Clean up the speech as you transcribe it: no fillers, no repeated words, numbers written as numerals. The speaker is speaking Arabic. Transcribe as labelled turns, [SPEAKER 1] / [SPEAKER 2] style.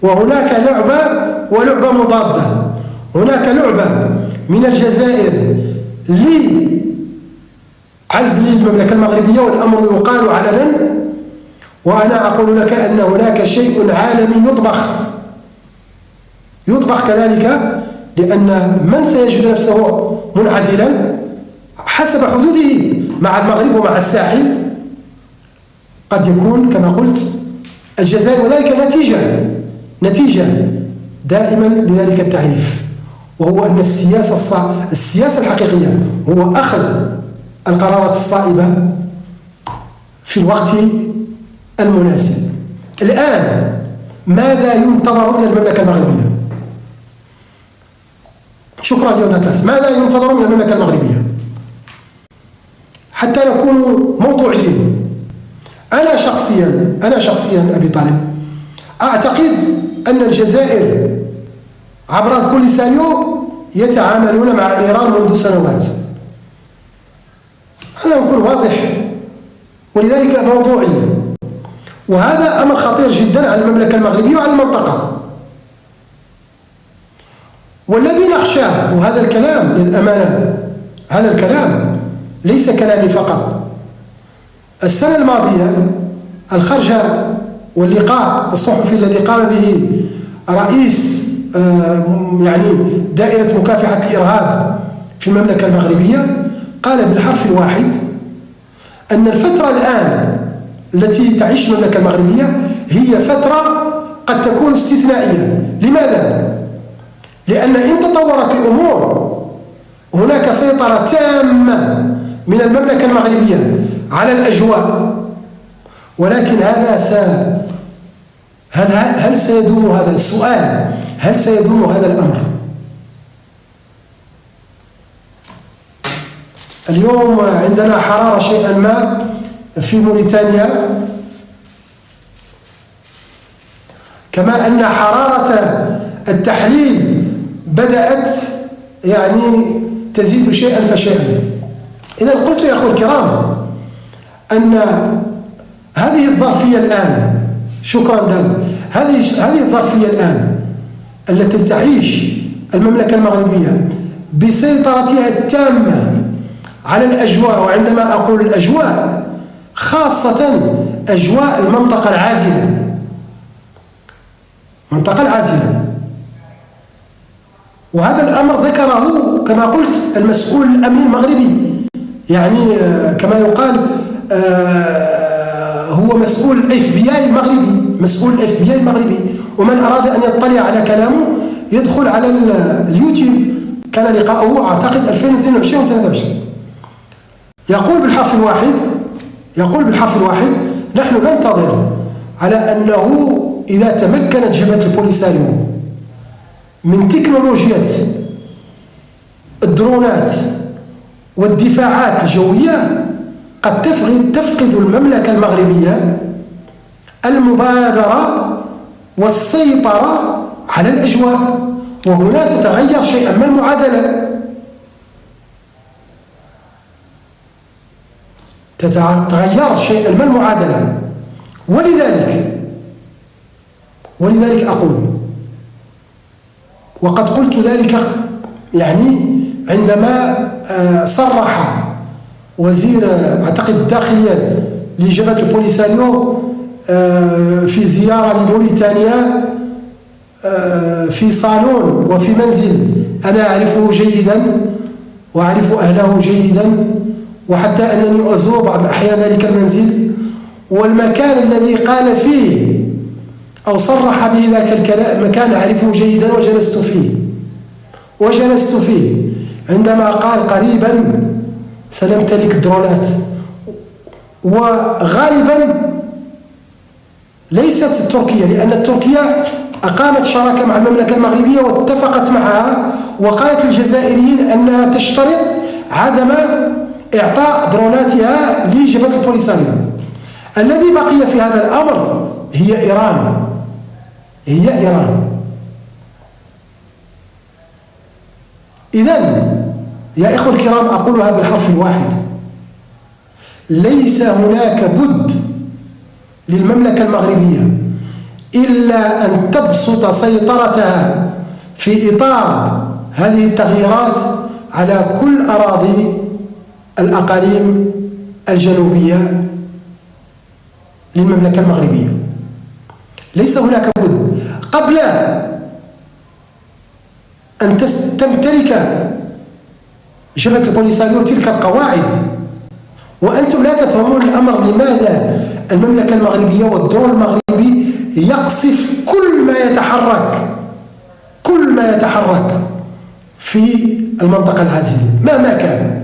[SPEAKER 1] وهناك لعبة ولعبة مضادة. هناك لعبة من الجزائر لعزل المملكة المغربية والأمر يقال علنا، وأنا أقول لك أن هناك شيء عالمي يطبخ كذلك، لأن من سيجد نفسه منعزلا حسب حدوده مع المغرب ومع الساحل قد يكون كما قلت الجزائر، وذلك نتيجة دائما لذلك التعريف، وهو أن السياسة الحقيقية هو أخذ القرارات الصائبة في الوقت المناسب. الآن ماذا ينتظر من المملكة المغربية؟ شكرا ليوناتاس. ماذا ينتظر من المملكة المغربية؟ حتى نكون موضوعيين. أنا شخصيا أبي طالب أعتقد أن الجزائر عبر البوليساريو يتعاملون مع إيران منذ سنوات. أنا أكون واضح ولذلك موضوعي، وهذا أمر خطير جدا على المملكة المغربية وعلى المنطقة. والذي نخشاه، وهذا الكلام للأمانة هذا الكلام ليس كلامي فقط، السنة الماضية الخرجة واللقاء الصحفي الذي قام به رئيس دائرة مكافحة الإرهاب في المملكة المغربية قال بالحرف الواحد أن الفترة الآن التي تعيش المملكة المغربية هي فترة قد تكون استثنائية. لماذا؟ لأن إن تطورت الأمور هناك سيطرة تامة من المملكة المغربية على الأجواء، ولكن هل سيدوم هذا السؤال؟ هل سيدوم هذا الأمر؟ اليوم عندنا حرارة شيئا ما في موريتانيا، كما أن حرارة التحليل بدأت تزيد شيئا فشيئا. إذا قلت يا أخوة الكرام أن هذه الظرفية الآن، شكرا داود، هذه الظرفية الآن التي تعيش المملكة المغربية بسيطرتها التامة على الأجواء، وعندما أقول الأجواء خاصة أجواء المنطقة العازلة، وهذا الأمر ذكره كما قلت المسؤول الأمني المغربي، كما يقال هو مسؤول FBI المغربي، ومن أراد أن يطلع على كلامه يدخل على اليوتيوب، كان لقاءه أعتقد 2022 و23. يقول بالحرف الواحد نحن ننتظر على أنه إذا تمكنت جبهة البوليساريو من تكنولوجيا الدرونات والدفاعات الجوية قد تفقد المملكة المغربية المبادرة والسيطرة على الأجواء، وهنا تتغير شيئا ما المعادلة، ولذلك أقول، وقد قلت ذلك عندما صرح وزير أعتقد الداخلية لجبهة البوليساريو في زيارة لموريتانيا في صالون وفي منزل أنا أعرفه جيدا وأعرف أهله جيدا، وحتى أنني أزور بعض الأحيان ذلك المنزل، والمكان الذي قال فيه أو صرح به ذاك الكلام مكان أعرفه جيدا وجلست فيه عندما قال قريبا سنمتلك درونات. وغالبا ليست تركيا، لأن تركيا أقامت شراكة مع المملكة المغربية واتفقت معها وقالت للجزائريين أنها تشترط عدم إعطاء دروناتها لجبهة البوليساريو. الذي بقي في هذا الأمر هي إيران. إذن يا إخوة الكرام أقولها بالحرف الواحد، ليس هناك بد للمملكة المغربية إلا أن تبسط سيطرتها في إطار هذه التغييرات على كل أراضي الأقاليم الجنوبية للمملكة المغربية. ليس هناك بد قبل أن تمتلك جبهة البوليساريو تلك القواعد، وأنتم لا تفهمون الأمر. لماذا المملكة المغربية والدرون المغربي يقصف كل ما يتحرك في المنطقة العازلة مهما كان؟